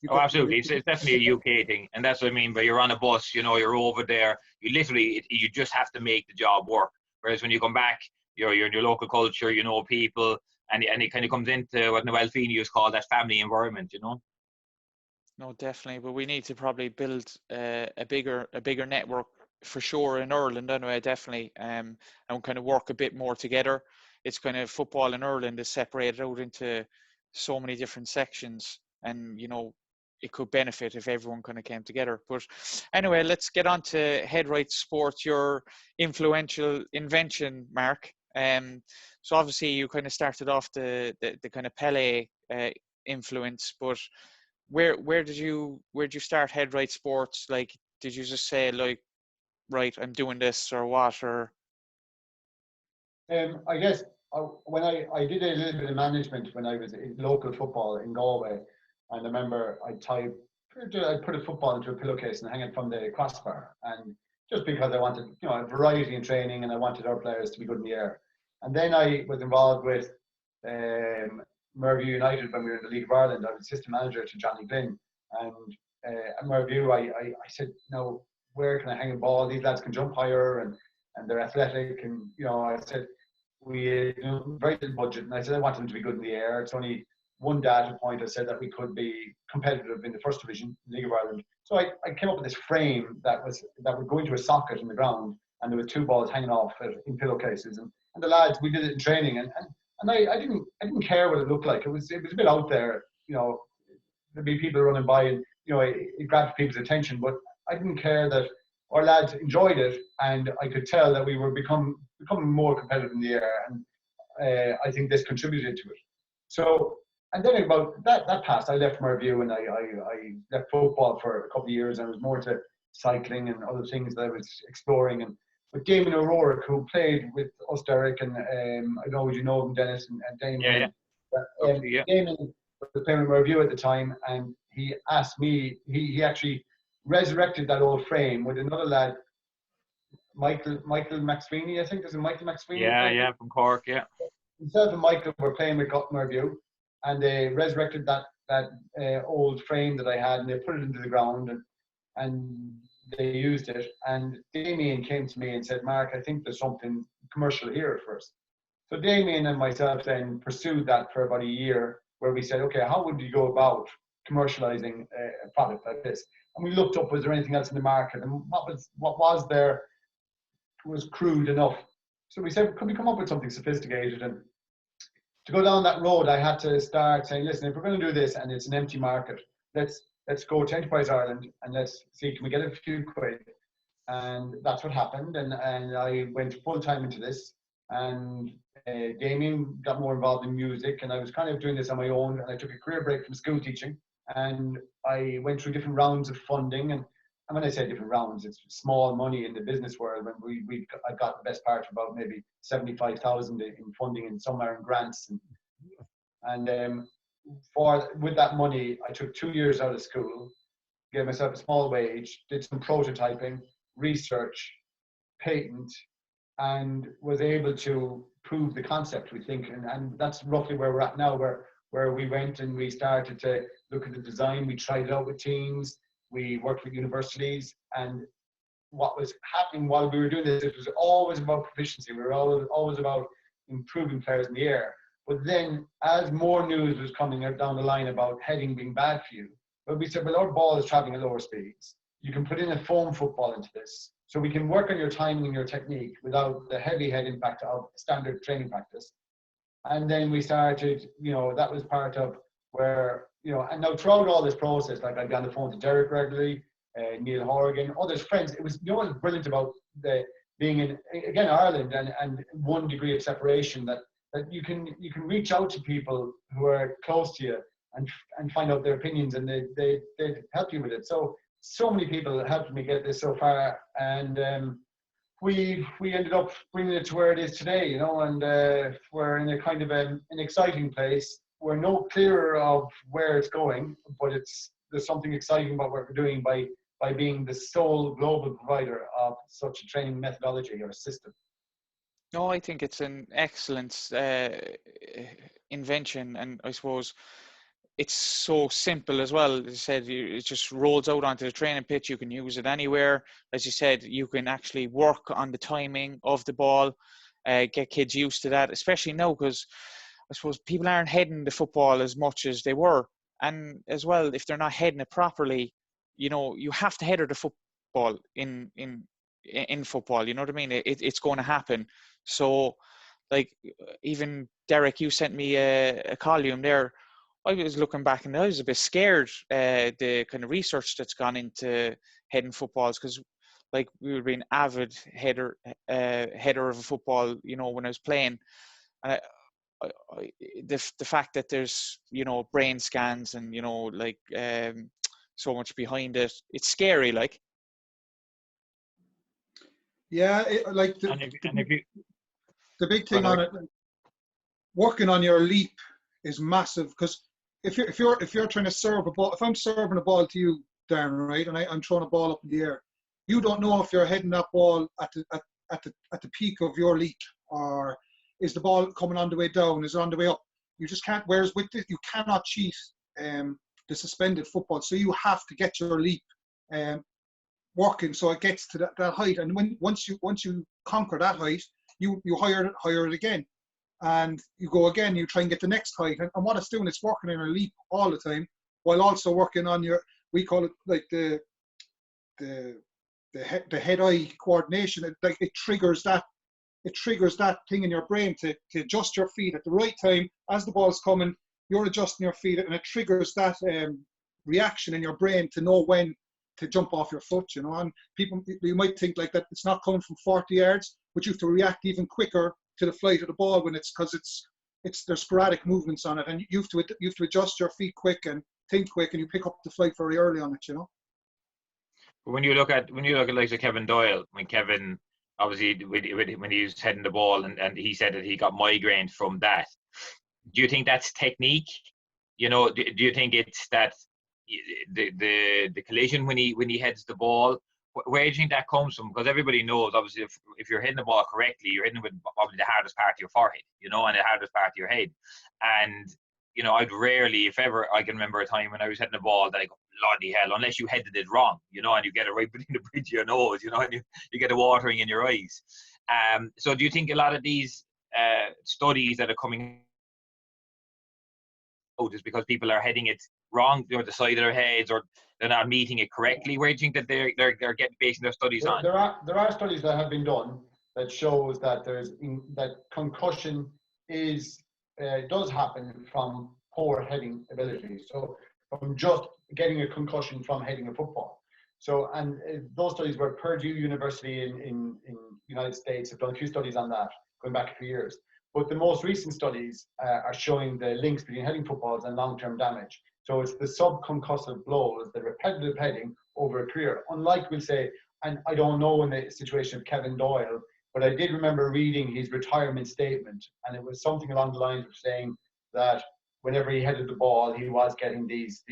Oh, absolutely. It's definitely a UK thing, and that's what I mean. But you're on a bus, you know, you're over there. You literally, you just have to make the job work. Whereas when you come back, you're in your local culture, you know people, and it kind of comes into what Noel Feeney used to call that family environment, you know. No, definitely. But we need to probably build a bigger network for sure in Ireland anyway, definitely, and kind of work a bit more together. It's kind of football in Ireland is separated out into so many different sections, and, you know, it could benefit if everyone kind of came together. But anyway, let's get on to headrite sports, your influential invention, Mark. So obviously you kind of started off the kind of Pele influence, but where did you start headrite sports? Like, did you just say, like, right, I'm doing this, or what? Or I guess when I did a little bit of management when I was in local football in Galway, and I remember I'd put a football into a pillowcase and hang it from the crossbar, and just because I wanted, you know, a variety in training, and I wanted our players to be good in the air. And then I was involved with Merview United when we were in the League of Ireland. I was assistant manager to Johnny Glynn, and at Merview I said, no, where can I hang a ball? These lads can jump higher, and they're athletic, and, you know, I said, we had a very little budget, and I said I wanted them to be good in the air. It's only one data point. I said that we could be competitive in the first division, League of Ireland. So I came up with this frame that would go into a socket in the ground, and there were two balls hanging off in pillowcases, and the lads, we did it in training, and I didn't care what it looked like. It was a bit out there, you know. There'd be people running by, and, you know, it grabbed people's attention, but I didn't care that our lads enjoyed it, and I could tell that we were becoming more competitive in the air, and I think this contributed to it. So, and then about that passed, I left Merview, and I left football for a couple of years, and I was more into cycling and other things that I was exploring. And with Damien O'Rourke, who played with us, Derek, and I know you know him, Dennis, and Damien. Yeah. Damien was playing with Merview at the time, and he asked me, he actually resurrected that old frame with another lad, Michael McSweeney, I think. There's a Michael McSweeney. Yeah, from Cork, yeah. Himself and Michael were playing with Merview, and they resurrected that old frame that I had, and they put it into the ground, and they used it. And Damien came to me and said, Mark, I think there's something commercial here for us. So Damien and myself then pursued that for about a year, where we said, okay, how would you go about commercializing a product like this? And we looked up, was there anything else in the market, and what was there was crude enough. So we said, could we come up with something sophisticated? And to go down that road, I had to start saying, listen, if we're going to do this and it's an empty market, let's go to Enterprise Ireland and let's see, can we get a few quid? And that's what happened. And I went full time into this. And Damien got more involved in music, and I was kind of doing this on my own. And I took a career break from school teaching, and I went through different rounds of funding. And when I say different rounds, it's small money in the business world. When I got the best part of about maybe 75,000 in funding and somewhere in grants. And with that money, I took 2 years out of school, gave myself a small wage, did some prototyping, research, patent, and was able to prove the concept, we think. And that's roughly where we're at now, where we went and we started to look at the design. We tried it out with teams. We worked with universities. And what was happening while we were doing this, it was always about proficiency. We were always about improving players in the air. But then as more news was coming out down the line about heading being bad for you, but we said, well, our ball is traveling at lower speeds. You can put in a foam football into this. So we can work on your timing and your technique without the heavy head impact of standard training practice. And then we started, that was part of where, and now throughout all this process, like I'd be on the phone to Derek regularly, Neil Horrigan, others friends. It was, what's brilliant about being in, again, Ireland and 1 degree of separation, that you can reach out to people who are close to you and find out their opinions, and they help you with it. So many people helped me get this so far, and we ended up bringing it to where it is today, and we're in a kind of an exciting place. We're no clearer of where it's going, but there's something exciting about what we're doing by being the sole global provider of such a training methodology or system. No, I think it's an excellent invention, and I suppose it's so simple as well. As I said, it just rolls out onto the training pitch. You can use it anywhere. As you said, you can actually work on the timing of the ball, get kids used to that, especially now, because I suppose people aren't heading the football as much as they were. And as well, if they're not heading it properly, you have to header the football in football. You know what I mean? It's going to happen. So, like, even Derek, you sent me a column there. I was looking back and I was a bit scared, the kind of research that's gone into heading footballs, because like we were being avid header of a football, when I was playing. And the fact that there's, brain scans and, so much behind it, it's scary, like. Yeah, the big thing on it, working on your leap is massive, because if you're trying to serve a ball, if I'm serving a ball to you, Darren, right, and I'm throwing a ball up in the air, you don't know if you're heading that ball at the peak of your leap, or is the ball coming on the way down, is it on the way up? You just can't. Whereas with this, you cannot cheat the suspended football, so you have to get your leap working so it gets to that height, and once you conquer that height, you higher it again. And you go again, you try and get the next height. And what it's doing, it's working on a leap all the time, while also working on we call it like the head-eye coordination. It triggers that thing in your brain to adjust your feet at the right time. As the ball's coming, you're adjusting your feet, and it triggers that reaction in your brain to know when to jump off your foot, And people, you might think like that it's not coming from 40 yards, but you have to react even quicker to the flight of the ball because there's sporadic movements on it, and you have to adjust your feet quick and think quick, and you pick up the flight very early on it, When you look at like Kevin Doyle, when Kevin obviously when he was heading the ball and he said that he got migraines from that, do you think that's technique? Do you think it's that the collision when he heads the ball? Where do you think that comes from? Because everybody knows, obviously, if you're hitting the ball correctly, you're hitting with probably the hardest part of your forehead, and the hardest part of your head. And, I'd rarely, if ever, I can remember a time when I was hitting the ball that I go, bloody hell, unless you headed it wrong, and you get it right between the bridge of your nose, and you get the watering in your eyes. So do you think a lot of these studies that are coming out is because people are heading it wrong, the side of their heads, or they're not meeting it correctly? Where do you think that they're getting basing their studies on? There are studies that have been done, that shows that that concussion does happen from poor heading ability. So from just getting a concussion from heading a football. So, and those studies were Purdue University in United States have done a few studies on that going back a few years. But the most recent studies are showing the links between heading footballs and long-term damage. So it's the subconcussive blows, the repetitive heading over a career. Unlike, we'll say, and I don't know in the situation of Kevin Doyle, but I did remember reading his retirement statement, and it was something along the lines of saying that whenever he headed the ball, he was getting these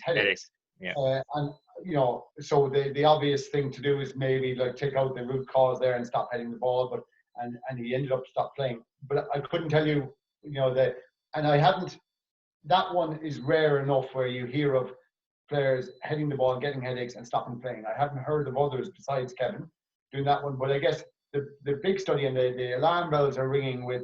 headaches. Yeah. And you know, so the obvious thing to do is maybe like take out the root cause there and stop heading the ball, but and he ended up stop playing. But I couldn't tell you, you know, that one is rare enough where you hear of players heading the ball, getting headaches and stopping playing. I haven't heard of others besides Kevin doing that one, but I guess the big study and the alarm bells are ringing with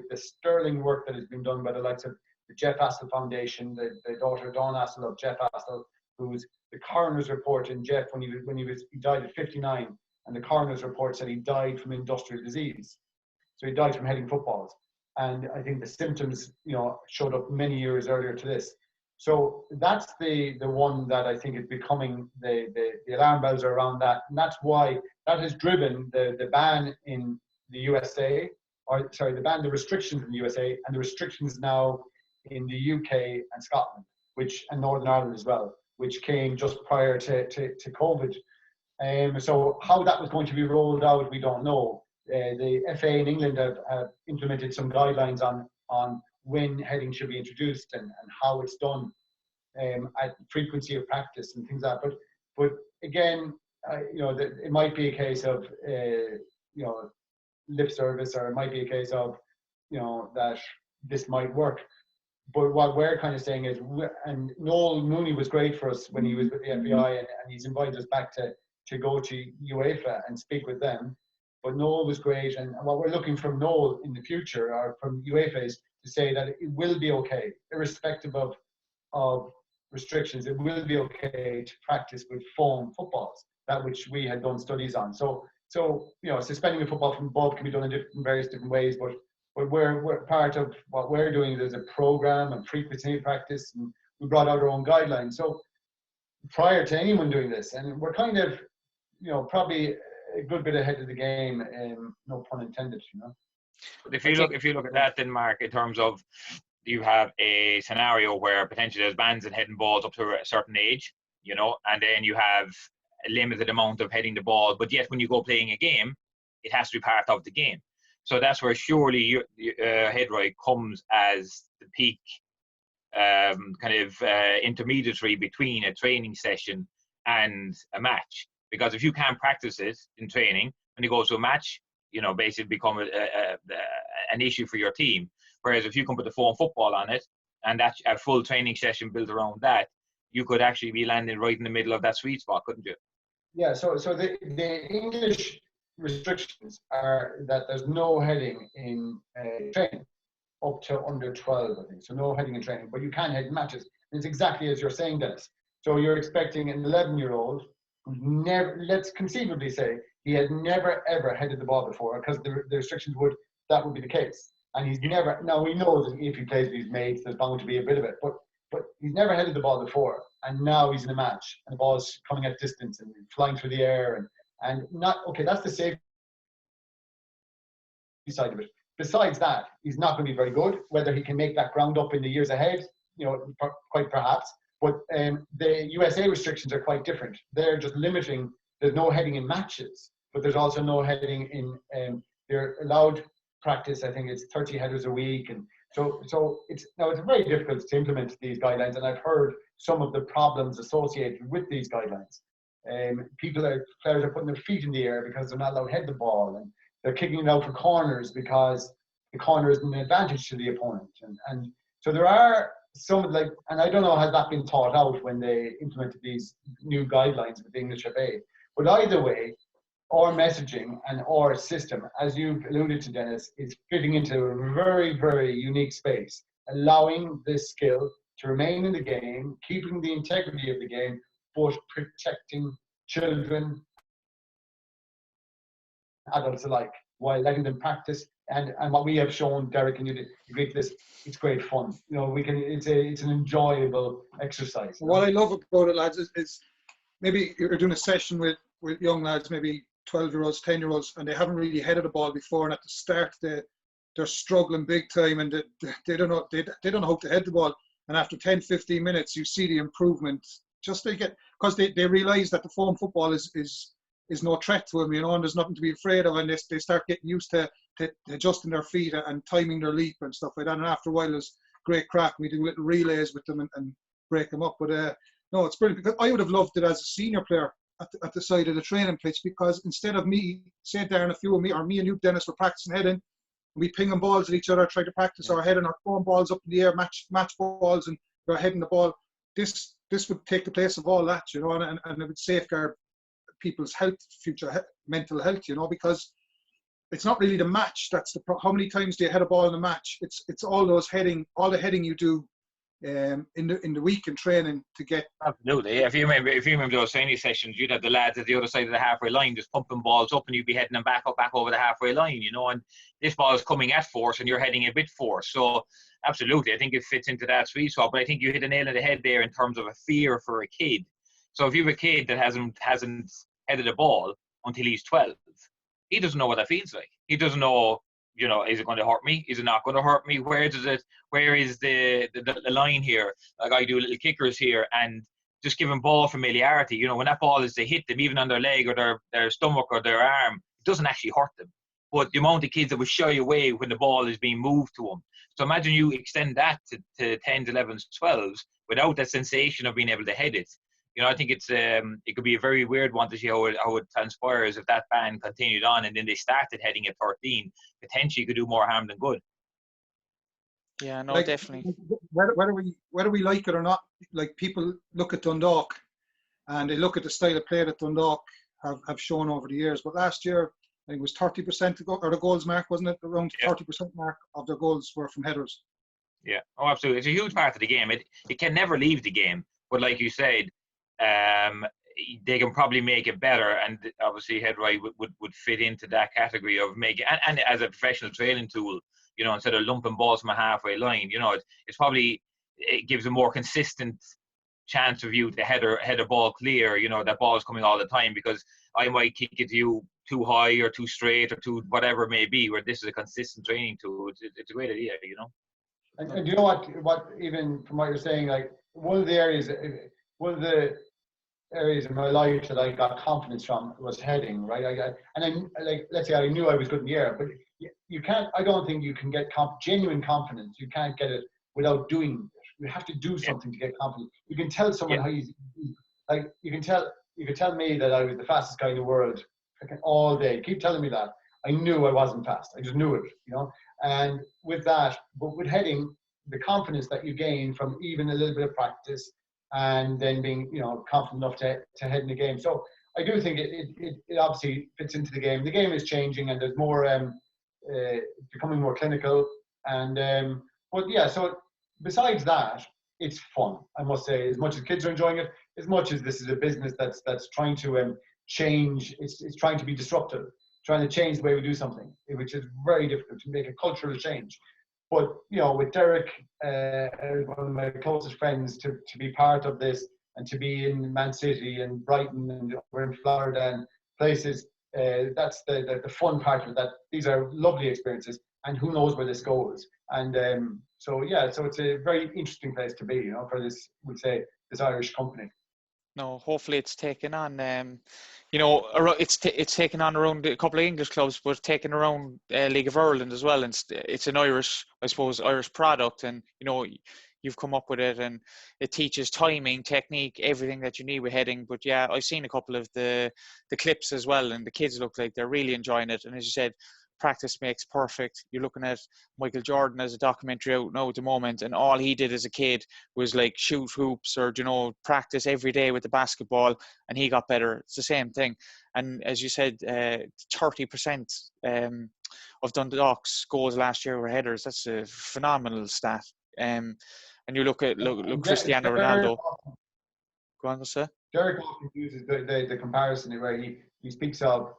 the sterling work that has been done by the likes of the Jeff Astle Foundation, the daughter Dawn Astle of Jeff Astle, who's the coroner's report in Jeff when he died at 59, and the coroner's report said he died from industrial disease. So he died from heading footballs. And I think the symptoms, you know, showed up many years earlier to this. So that's the one that I think is becoming the alarm bells are around that. And that's why that has driven the ban in the USA, or sorry, the restrictions in the USA and the restrictions now in the UK and Scotland, and Northern Ireland as well, which came just prior to COVID. So how that was going to be rolled out, we don't know. The FA in England have implemented some guidelines on when heading should be introduced and how it's done, at frequency of practice and things like that. But again, you know, it might be a case of you know, lip service, or it might be a case of, you know, that this might work. But what we're kind of saying is, and Noel Mooney was great for us when he was with the FBI, and he's invited us back to go to UEFA and speak with them. But Noel was great, and what we're looking from Noel in the future, or from UEFA, is to say that it will be okay, irrespective of restrictions. It will be okay to practice with foam footballs, that which we had done studies on. So you know, suspending the football from above can be done in various different ways, but we're part of what we're doing. There's a program and frequency of practice, and we brought out our own guidelines. So prior to anyone doing this, and we're kind of, you know, probably a good bit ahead of the game, no pun intended, you know. But if you look at that, then Mark, in terms of, you have a scenario where potentially there's bans in heading balls up to a certain age, you know, and then you have a limited amount of heading the ball, but yet when you go playing a game, it has to be part of the game. So that's where surely headrite comes as the peak intermediary between a training session and a match. Because if you can't practice it in training, when you go to a match, you know, basically become an issue for your team. Whereas if you can put the foam football on it, and that's a full training session built around that, you could actually be landing right in the middle of that sweet spot, couldn't you? Yeah, so the English restrictions are that there's no heading in training up to under 12, I think. So no heading in training, but you can head in matches. And it's exactly as you're saying, Dennis. So you're expecting an 11-year-old who's never, let's conceivably say, he had never ever headed the ball before, because the restrictions that would be the case. And he's never, now we know that if he plays with his mates, there's bound to be a bit of it, but he's never headed the ball before, and now he's in a match, and the ball's coming at distance and flying through the air, and not, okay, that's the safety side of it. Besides that, he's not going to be very good. Whether he can make that ground up in the years ahead, you know, quite perhaps. But the USA restrictions are quite different. They're just limiting, there's no heading in matches, but there's also no heading in, they're allowed practice, I think it's 30 headers a week. And so it's very difficult to implement these guidelines. And I've heard some of the problems associated with these guidelines. Players are putting their feet in the air because they're not allowed to head the ball, and they're kicking it out for corners because the corner is an advantage to the opponent. And so there are some, like, and I don't know, has that been thought out when they implemented these new guidelines with the English FA? But either way, our messaging and our system, as you've alluded to, Dennis, is fitting into a very, very unique space, allowing this skill to remain in the game, keeping the integrity of the game, but protecting children, adults alike. while letting them practice. And what we have shown, Derek, and you agree to this, it's great fun. You know, it's an enjoyable exercise. What I love about it, lads, is maybe you're doing a session with young lads, maybe 12-year-olds, 10-year-olds, and they haven't really headed the ball before, and at the start they're struggling big time, and they don't know how to head the ball. And after 10, 15 minutes, you see the improvement. Just they get, because they realise that the foam football is no threat to them, you know, and there's nothing to be afraid of, and they start getting used to adjusting their feet and timing their leap and stuff like that. And after a while, there's great crack. We do little relays with them and break them up. But no, it's brilliant, because I would have loved it as a senior player at the side of the training pitch, because instead of me, say Darren, a few of me, or me and you, Dennis, were practicing heading, we pinging balls at each other, try to practice our heading, or throwing balls up in the air, match balls, and we're heading the ball. This would take the place of all that, you know, and it would safeguard people's health, future mental health, you know, because it's not really the match that's how many times do you head a ball in a match? It's all the heading you do in the week in training to get. Absolutely. If you remember those training sessions, you'd have the lads at the other side of the halfway line just pumping balls up, and you'd be heading them back over the halfway line, you know, and this ball is coming at force and you're heading a bit force. So absolutely, I think it fits into that sweet spot. But I think you hit a nail on the head there in terms of a fear for a kid. So if you have a kid that hasn't headed a ball until he's 12, he doesn't know what that feels like. He doesn't know, you know, is it going to hurt me? Is it not going to hurt me? Where is the line here? Like, I do little kickers here, and just give them ball familiarity. You know, when that ball is to hit them, even on their leg or their stomach or their arm, it doesn't actually hurt them. But the amount of kids that will shy away when the ball is being moved to them. So imagine you extend that to 10s, 11s, 12s without that sensation of being able to head it. You know, I think it could be a very weird one to see how it transpires if that ban continued on and then they started heading at 13. Potentially could do more harm than good. Yeah, no, like, definitely. Whether we like it or not, like, people look at Dundalk and they look at the style of play that Dundalk have shown over the years. But last year, I think it was 30% or the goals mark, wasn't it? Around 30% mark of their goals were from headers. Yeah, oh, absolutely. It's a huge part of the game. It can never leave the game. But like you said, they can probably make it better, and obviously headrite would fit into that category of making, and as a professional training tool, you know, instead of lumping balls from a halfway line, you know, it gives a more consistent chance of you to head a ball clear, you know, that ball is coming all the time, because I might kick it to you too high or too straight or too whatever it may be, where this is a consistent training tool. It's a great idea, you know. And you know what, even from what you're saying, like, one of the areas in my life that I got confidence from was heading, right? And then, like, let's say I knew I was good in the air, but you can't. I don't think you can get genuine confidence. You can't get it without doing it. You have to do something to get confidence. You can tell someone how you, like, you can tell me that I was the fastest guy in the world all day. Keep telling me that. I knew I wasn't fast. I just knew it, you know. And with that, but with heading, the confidence that you gain from even a little bit of practice, and then being, you know, confident enough to head in the game. So I do think it obviously fits into the game. The game is changing, and there's more becoming more clinical. And but yeah, so besides that, it's fun. I must say, as much as kids are enjoying it, as much as this is a business that's trying to change. It's trying to be disruptive, trying to change the way we do something, which is very difficult to make a cultural change. But, you know, with Derek, one of my closest friends, to be part of this, and to be in Man City and Brighton and we're in Florida and places, that's the fun part of it. That these are lovely experiences, and who knows where this goes. And so it's a very interesting place to be, you know, for this, we'd say, this Irish company. No, hopefully it's taken on. You know, it's taken on around a couple of English clubs, but taken around League of Ireland as well. And it's an Irish, I suppose, Irish product. And you know, you've come up with it, and it teaches timing, technique, everything that you need with heading. But yeah, I've seen a couple of the clips as well, and the kids look like they're really enjoying it. And as you said, practice makes perfect. You're looking at Michael Jordan as a documentary out now at the moment, and all he did as a kid was like shoot hoops or, you know, practice every day with the basketball, and he got better. It's the same thing. And as you said, 30% of Dundalk's goals last year were headers. That's a phenomenal stat. And you look Cristiano Ronaldo. Go on, what's that? Derek often uses the comparison where he speaks of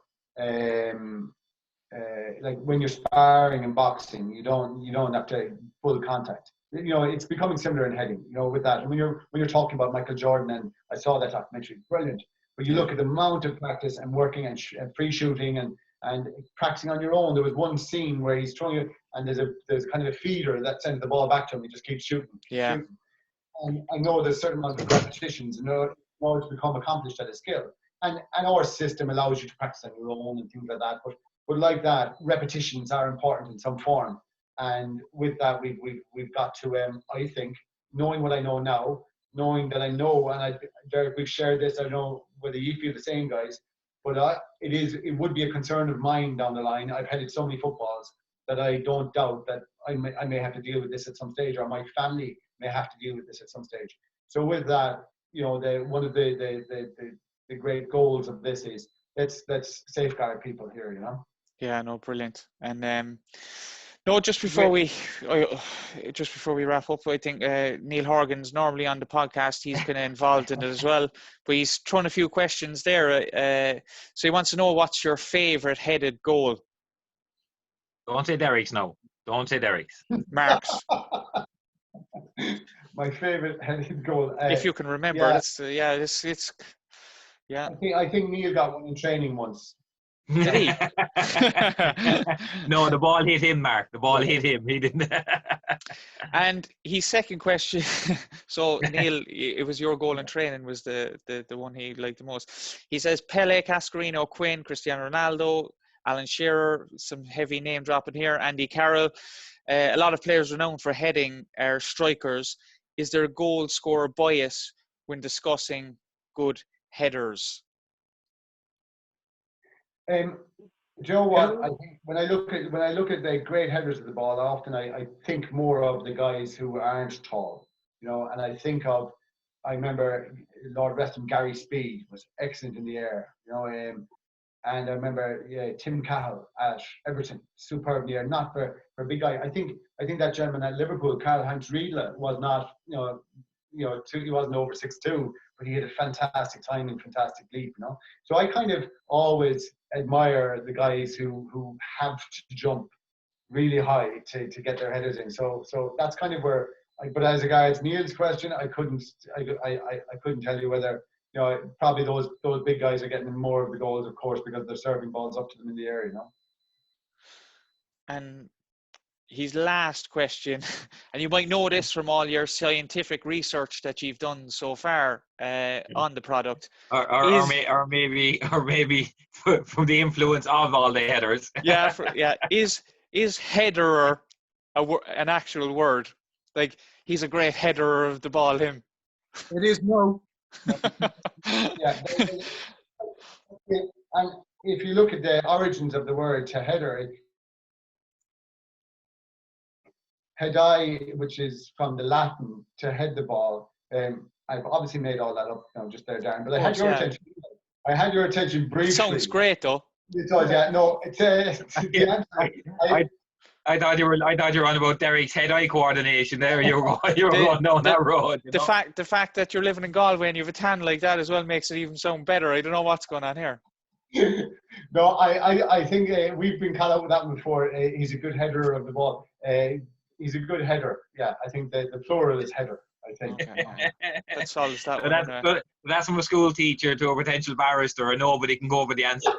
like when you're sparring and boxing, you don't have to full contact. You know, it's becoming similar in heading. You know, with that, and when you're talking about Michael Jordan, and I saw that documentary, brilliant. But you look at the amount of practice and working and free shooting and practicing on your own. There was one scene where he's throwing it, and there's kind of a feeder that sends the ball back to him. He just keeps shooting. Shooting. And I know there's a certain amount of repetitions in order to become accomplished at a skill. And our system allows you to practice on your own and things like that. But like that, repetitions are important in some form. And with that, we've got to, I think, knowing what I know now, knowing that I know, and Derek, we've shared this. I don't know whether you feel the same, guys, but it would be a concern of mine down the line. I've headed so many footballs that I don't doubt that I may have to deal with this at some stage, or my family may have to deal with this at some stage. So with that, you know, one of the great goals of this is let's safeguard people here, you know. Yeah, no, brilliant. And no, just before we wrap up, I think Neil Horgan's normally on the podcast. He's kind of involved in it as well, but he's thrown a few questions there. So he wants to know, what's your favourite headed goal? Don't say Derek's now. Don't say Derek's. Mark's. My favourite headed goal. If you can remember, yeah. it's yeah. I think Neil got one in training once. Did he? No, the ball hit him, Mark. The ball hit him. He didn't. And his second question. So Neil, it was your goal in training was the one he liked the most. He says Pele, Cascarino, Quinn, Cristiano Ronaldo, Alan Shearer, some heavy name dropping here, Andy Carroll. A lot of players renowned for heading are strikers. Is there a goal scorer bias when discussing good headers? Do you know what? I think when I look at the great headers of the ball, often I think more of the guys who aren't tall, you know, and I remember Lord rest him, Gary Speed was excellent in the air, you know, and I remember Tim Cahill at Everton, superb in the air, not for a big guy. I think that gentleman at Liverpool, Karl-Heinz Riedle, was not, he wasn't over 6'2", but he had a fantastic timing, fantastic leap, you know. So I kind of always admire the guys who have to jump really high to get their headers in. So that's kind of where. But as regards Neil's question, I couldn't tell you whether, you know, probably those big guys are getting more of the goals, of course, because they're serving balls up to them in the air, you know. And his last question, and you might know this from all your scientific research that you've done so far on the product, or maybe from the influence of all the headers. Is headerer an actual word? Like, he's a great headerer of the ball, him. It is no. Yeah. And if you look at the origins of the word to header, headai, which is from the Latin to head the ball. I've obviously made all that up, you know, just there, Darren. But I had your attention. I had your attention briefly. It sounds great, though. It does, yeah. No, it's the answer. I thought you were on about Derek's head-eye coordination. There you were going down that road. The fact that you're living in Galway and you have a tan like that as well makes it even sound better. I don't know what's going on here. No, I think we've been called out with that one before. He's a good header of the ball. He's a good header. Yeah, I think the plural is header, I think. Okay. That solves that one. That's from a school teacher to a potential barrister, and nobody can go over the answer.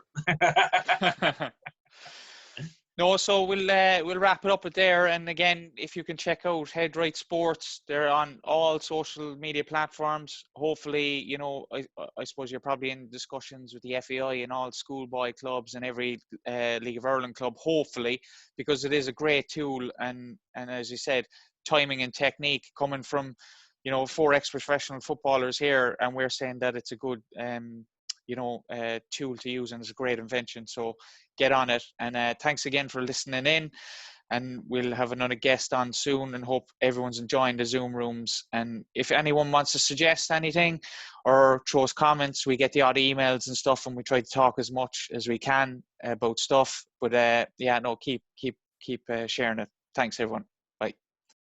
No, so we'll wrap it up with there. And again, if you can check out Headrite Sports, they're on all social media platforms. Hopefully, you know, I suppose you're probably in discussions with the FAI and all schoolboy clubs and every League of Ireland club, hopefully, because it is a great tool. And as you said, timing and technique coming from, you know, 4 ex-professional footballers here, and we're saying that it's a good tool to use, and it's a great invention. So get on it. And thanks again for listening in. And we'll have another guest on soon, and hope everyone's enjoying the Zoom rooms. And if anyone wants to suggest anything or throws comments, we get the odd emails and stuff, and we try to talk as much as we can about stuff. But keep sharing it. Thanks, everyone.